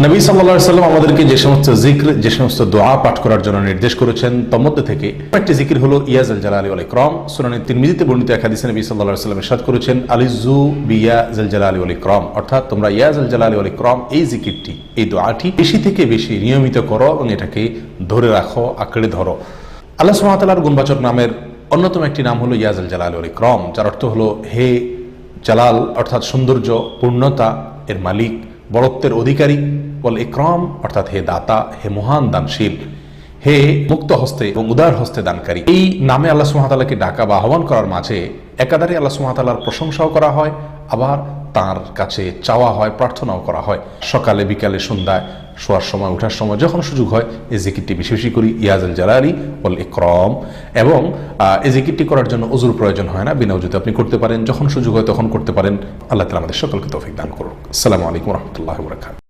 নবী সাল্লাল্লাহু আলাইহি ওয়াসাল্লাম আমাদেরকে যে সমস্ত জিক্র, যে সমস্ত দোয়া পাঠ করার জন্য নির্দেশ করেছেন, তার মধ্যে থেকে একটি জিকির হলো ইয়া যাল জালালি ওয়াল ইকরাম। সুনানে তিরমিজিতে বর্ণিত এক হাদিসে নবী সাল্লাল্লাহু আলাইহি ওয়াসাল্লাম ইরশাদ করেছেন, আলিজু বিয়া যাল জালালি ওয়াল ইকরাম, অর্থাৎ তোমরা ইয়া যাল জালালি ওয়াল ইকরাম এই জিকিরটি, এই দোয়াটি বেশি থেকে বেশি নিয়মিত করো এবং এটাকে ধরে রাখো, আঁকড়ে ধরো। আল্লাহ সুবহানাহু ওয়া তাআলার গুণবাচক নামের অন্যতম একটি নাম হলো ইয়া যাল জালালি ওয়াল ইকরাম, যার অর্থ হলো হে জালাল অর্থাৎ সৌন্দর্য, পূর্ণতা এর মালিক, বড়ত্বের অধিকারী, ওয়াল ইকরাম অর্থাৎ হে দাতা, হে মহান দানশীল, হে মুক্ত হস্তে এবং উদার হস্তে দানকারী। এই নামে আল্লাহ সুবহানাহু ওয়া তাআলাকে ডাকা বা আহ্বান করার মাঝে একাধারে আল্লাহ সুবহানাহু ওয়া তাআলার প্রশংসাও করা হয়, আবার তার কাছে চাওয়া হয়, প্রার্থনাও করা হয়। সকালে, বিকালে, সন্ধ্যায়, শোয়ার সময়, ওঠার সময় যখন সুযোগ হয় এই জিকিরটি বেশি বেশি করি, ইয়া যাল জালালি ওয়াল ইকরাম। এবং এই জিকিরটি করার জন্য ওযুর প্রয়োজন হয় না, বিনা ওযুতে আপনি করতে পারেন, যখন সুযোগ হয় তখন করতে পারেন। আল্লাহ তাআলা আমাদের সকলকে তৌফিক দান করুন। আসসালামু আলাইকুম ওয়া রাহমাতুল্লাহি ওয়া বারাকাতুহু।